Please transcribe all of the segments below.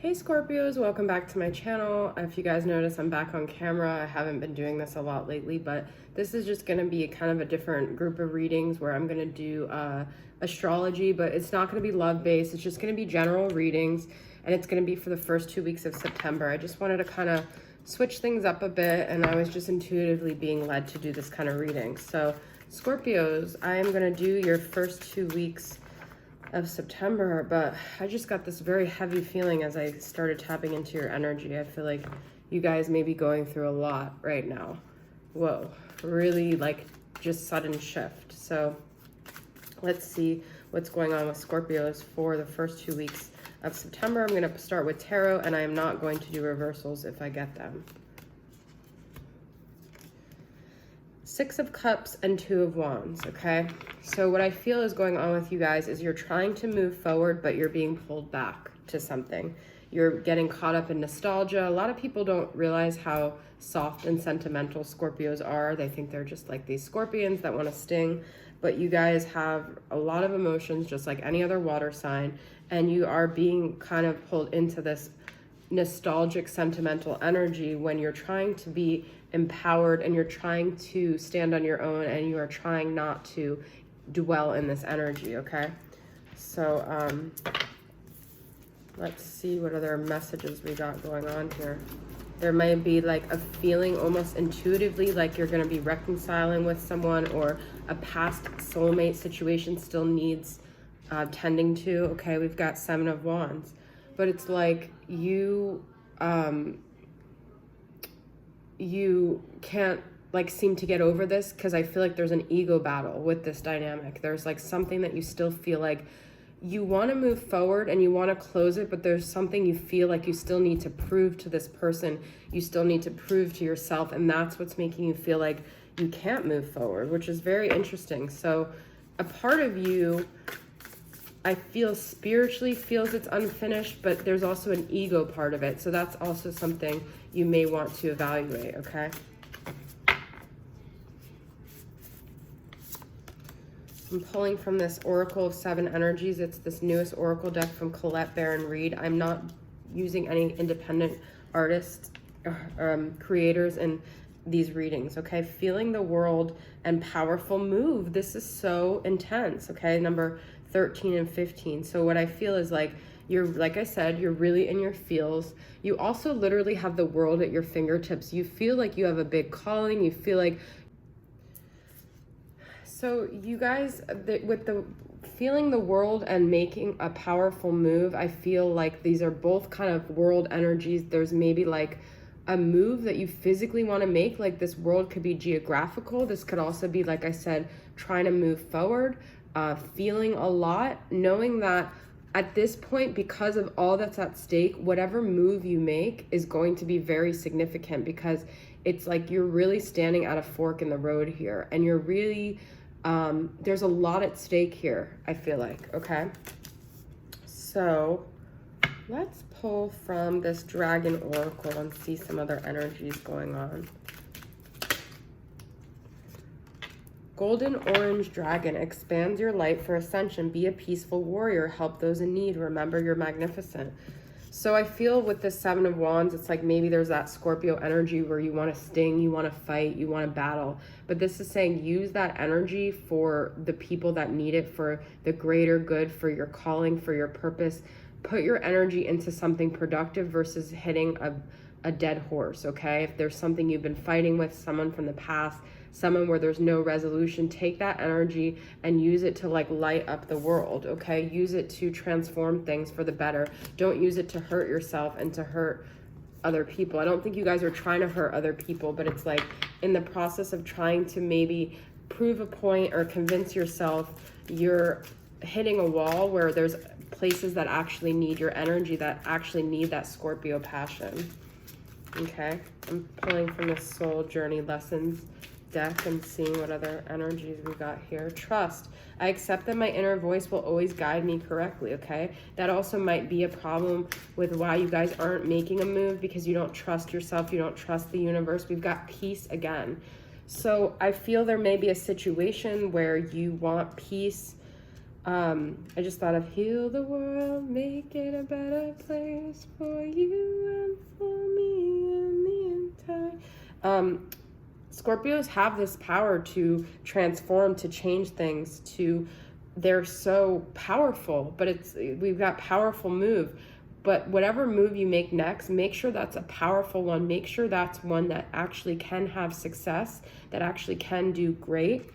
Hey Scorpios, welcome back to my channel. If you guys notice, I'm back on camera. I haven't been doing this a lot lately, but this is just going to be kind of a different group of readings where I'm going to do astrology, but it's not going to be love-based. It's just going to be general readings, and it's going to be for the first 2 weeks of September. I just wanted to kind of switch things up a bit, and I was just intuitively being led to do this kind of reading. So Scorpios, I am going to do your first 2 weeks of September, but I just got this very heavy feeling as I started tapping into your energy. I feel like you guys may be going through a lot right now. Whoa, really like just sudden shift. So let's see what's going on with Scorpios for the first 2 weeks of September. I'm going to start with tarot, and I am not going to do reversals if I get them. Six of Cups and Two of Wands, okay? So what I feel is going on with you guys is you're trying to move forward, but you're being pulled back to something. You're getting caught up in nostalgia. A lot of people don't realize how soft and sentimental Scorpios are. They think they're just like these scorpions that want to sting, but you guys have a lot of emotions just like any other water sign, and you are being kind of pulled into this nostalgic, sentimental energy when you're trying to be empowered and you're trying to stand on your own and you are trying not to dwell in this energy, okay? So let's see what other messages we got going on here. There may be like a feeling almost intuitively like you're going to be reconciling with someone, or a past soulmate situation still needs tending to. Okay, we've got Seven of Wands, but it's like you can't like seem to get over this, because I feel like there's an ego battle with this dynamic. There's like something that you still feel like you want to move forward and you want to close it, but there's something you feel like you still need to prove to this person. You still need to prove to yourself, and that's what's making you feel like you can't move forward, which is very interesting. So a part of you, I feel spiritually feels it's unfinished, but there's also an ego part of it. So that's also something you may want to evaluate, okay? I'm pulling from this Oracle of Seven Energies. It's this newest Oracle deck from Colette Baron Reed. I'm not using any independent artists, creators in these readings, okay? Feeling the world and powerful move. This is so intense, okay? Number 13 and 15. So what I feel is like you're, like I said, you're really in your feels. You also literally have the world at your fingertips. You feel like you have a big calling. You feel like, so you guys, with the feeling the world and making a powerful move, I feel like these are both kind of world energies. There's maybe like a move that you physically want to make. Like this world could be geographical. This could also be, like I said, trying to move forward, feeling a lot, knowing that at this point, because of all that's at stake, whatever move you make is going to be very significant, because it's like you're really standing at a fork in the road here, and you're really, there's a lot at stake here, I feel like, okay? So let's pull from this Dragon Oracle and see some other energies going on. Golden Orange Dragon, expands your light for ascension. Be a peaceful warrior. Help those in need. Remember, you're magnificent. So I feel with the Seven of Wands, it's like maybe there's that Scorpio energy where you want to sting, you want to fight, you want to battle. But this is saying use that energy for the people that need it, for the greater good, for your calling, for your purpose. Put your energy into something productive versus hitting a dead horse, okay? If there's something you've been fighting with, someone from the past, someone where there's no resolution, take that energy and use it to like light up the world, okay? Use it to transform things for the better. Don't use it to hurt yourself and to hurt other people. I don't think you guys are trying to hurt other people, but it's like in the process of trying to maybe prove a point or convince yourself, you're hitting a wall where there's places that actually need your energy, that actually need that Scorpio passion. Okay, I'm pulling from the Soul Journey Lessons deck and seeing what other energies we got here. Trust. I accept that my inner voice will always guide me correctly, okay? That also might be a problem with why you guys aren't making a move, because you don't trust yourself, you don't trust the universe. We've got peace again. So I feel there may be a situation where you want peace I just thought of heal the world, make it a better place for you and for me and the entire. Scorpios have this power to transform, to change things, they're so powerful, but we've got powerful move. But whatever move you make next, make sure that's a powerful one. Make sure that's one that actually can have success, that actually can do great.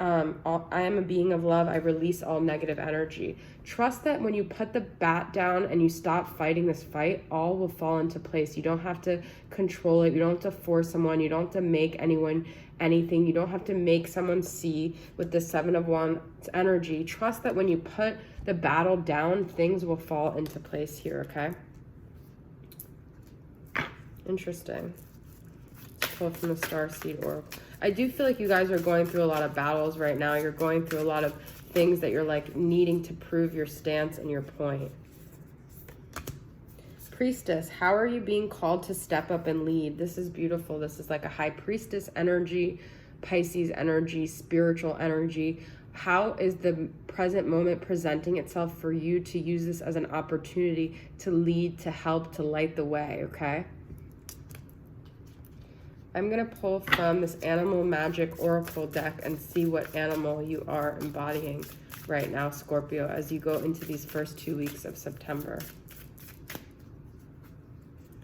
I am a being of love. I release all negative energy. Trust that when you put the bat down and you stop fighting this fight, all will fall into place. You don't have to control it. You don't have to force someone. You don't have to make anyone anything. You don't have to make someone see with the Seven of Wands energy. Trust that when you put the battle down, things will fall into place here, okay? Interesting. Pull from the Starseed Oracle. I do feel like you guys are going through a lot of battles right now. You're going through a lot of things that you're like needing to prove your stance and your point. Priestess, how are you being called to step up and lead? This is beautiful. This is like a high priestess energy, Pisces energy, spiritual energy. How is the present moment presenting itself for you to use this as an opportunity to lead, to help, to light the way, okay? I'm going to pull from this Animal Magic Oracle deck and see what animal you are embodying right now, Scorpio, as you go into these first 2 weeks of September.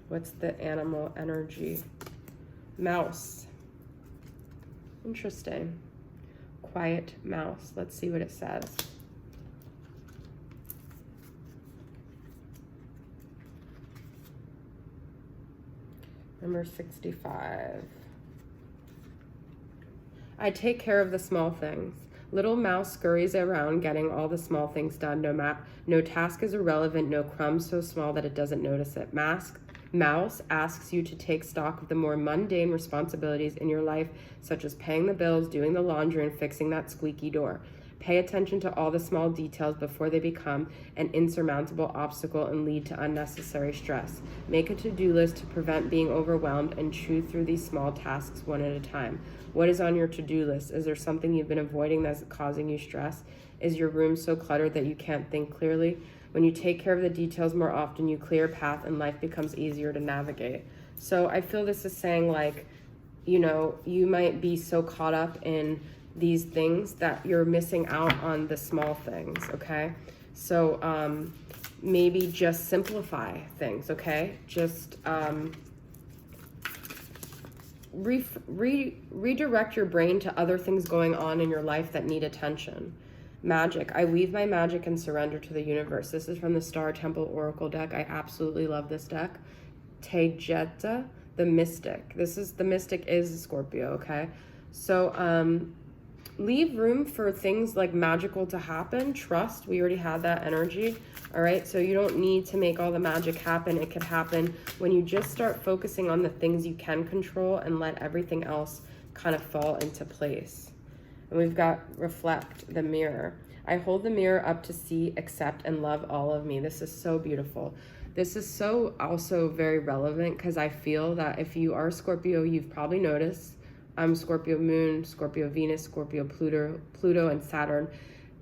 What's the animal energy? Mouse. Interesting. Quiet mouse. Let's see what it says. Number 65. I take care of the small things. Little mouse scurries around getting all the small things done. No task is irrelevant, no crumb so small that it doesn't notice it. Mouse asks you to take stock of the more mundane responsibilities in your life, such as paying the bills, doing the laundry, and fixing that squeaky door. Pay attention to all the small details before they become an insurmountable obstacle and lead to unnecessary stress. Make a to-do list to prevent being overwhelmed and chew through these small tasks one at a time. What is on your to-do list? Is there something you've been avoiding that's causing you stress? Is your room so cluttered that you can't think clearly? When you take care of the details more often, you clear a path and life becomes easier to navigate. So I feel this is saying, like, you know, you might be so caught up in these things that you're missing out on the small things, okay? So maybe just simplify things, okay? Just redirect your brain to other things going on in your life that need attention. Magic. I weave my magic and surrender to the universe. This is from the Star Temple Oracle deck. I absolutely love this deck. Tejeta, the Mystic. The Mystic is Scorpio, okay? So leave room for things like magical to happen. Trust, we already had that energy, all right? So you don't need to make all the magic happen. It could happen when you just start focusing on the things you can control and let everything else kind of fall into place. And we've got reflect, the mirror. I hold the mirror up to see, accept, and love all of me. This is so beautiful. This is so also very relevant because I feel that if you are Scorpio, you've probably noticed I'm Scorpio Moon, Scorpio Venus, Scorpio Pluto, and Saturn,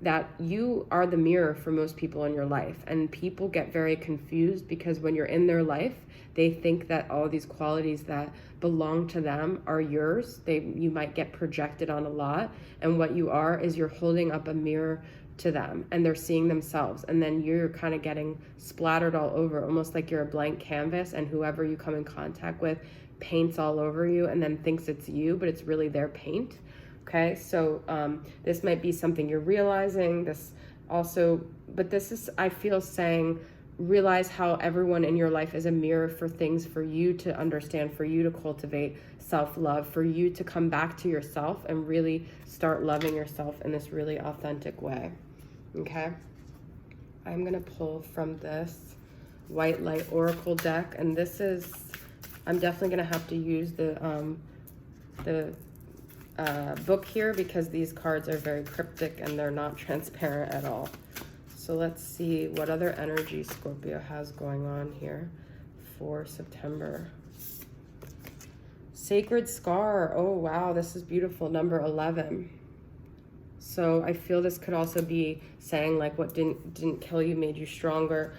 that you are the mirror for most people in your life. And people get very confused because when you're in their life, they think that all these qualities that belong to them are yours. You might get projected on a lot. And what you are is you're holding up a mirror to them and they're seeing themselves. And then you're kind of getting splattered all over, almost like you're a blank canvas and whoever you come in contact with paints all over you and then thinks it's you, but it's really their paint. Okay, so this might be something you're realizing. This is, I feel, saying, realize how everyone in your life is a mirror for things for you to understand, for you to cultivate self-love, for you to come back to yourself and really start loving yourself in this really authentic way. Okay, I'm gonna pull from this White Light Oracle deck, and this is, I'm definitely gonna have to use the book here because these cards are very cryptic and they're not transparent at all. So let's see what other energy Scorpio has going on here for September. Sacred Scar. Oh, wow, this is beautiful. Number 11. So I feel this could also be saying like what didn't kill you made you stronger.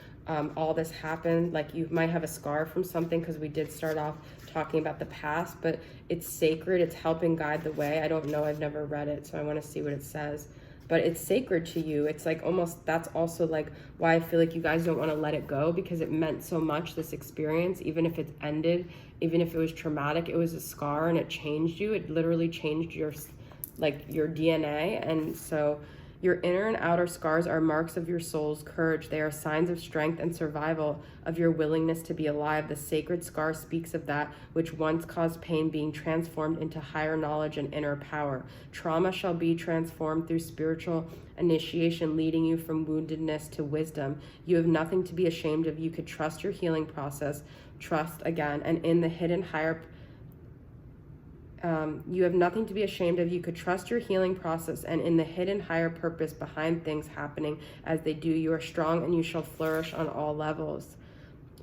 All this happened, like you might have a scar from something, because we did start off talking about the past, but it's sacred. It's helping guide the way. I don't know. I've never read it, so I want to see what it says. But it's sacred to you. It's like almost, that's also like why I feel like you guys don't want to let it go, because it meant so much, this experience. Even if it's ended, even if it was traumatic, it was a scar and it changed you. It literally changed your DNA. And so your inner and outer scars are marks of your soul's courage. They are signs of strength and survival, of your willingness to be alive. The sacred scar speaks of that which once caused pain being transformed into higher knowledge and inner power. Trauma shall be transformed through spiritual initiation, leading you from woundedness to wisdom. You have nothing to be ashamed of. You could trust your healing process. Trust again. And in the hidden higher you have nothing to be ashamed of. You could trust your healing process, and in the hidden higher purpose behind things happening as they do, you are strong and you shall flourish on all levels.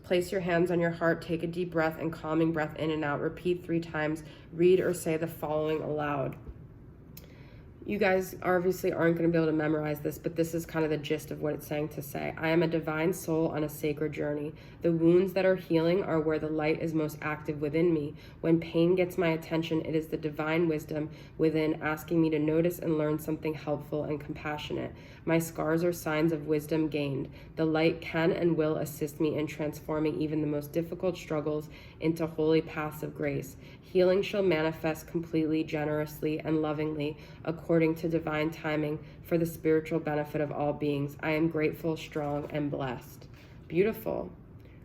Place your hands on your heart, take a deep breath and calming breath in and out. Repeat 3 times. Read or say the following aloud. You guys obviously aren't going to be able to memorize this, but this is kind of the gist of what it's saying to say. I am a divine soul on a sacred journey. The wounds that are healing are where the light is most active within me. When pain gets my attention, it is the divine wisdom within asking me to notice and learn something helpful and compassionate. My scars are signs of wisdom gained. The light can and will assist me in transforming even the most difficult struggles into holy paths of grace. Healing shall manifest completely, generously, and lovingly according to divine timing for the spiritual benefit of all beings. I am grateful, strong, and blessed. Beautiful.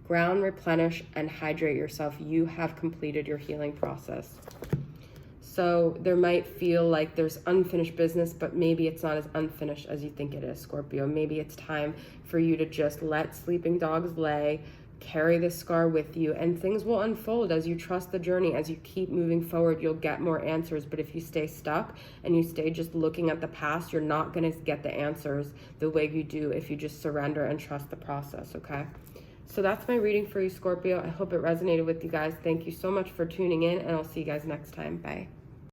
Ground, replenish, and hydrate yourself. You have completed your healing process. So there might feel like there's unfinished business, but maybe it's not as unfinished as you think it is, Scorpio. Maybe it's time for you to just let sleeping dogs lay, carry this scar with you, and things will unfold as you trust the journey. As you keep moving forward, you'll get more answers. But if you stay stuck and you stay just looking at the past, you're not going to get the answers the way you do if you just surrender and trust the process, okay? So that's my reading for you, Scorpio. I hope it resonated with you guys. Thank you so much for tuning in, and I'll see you guys next time. Bye.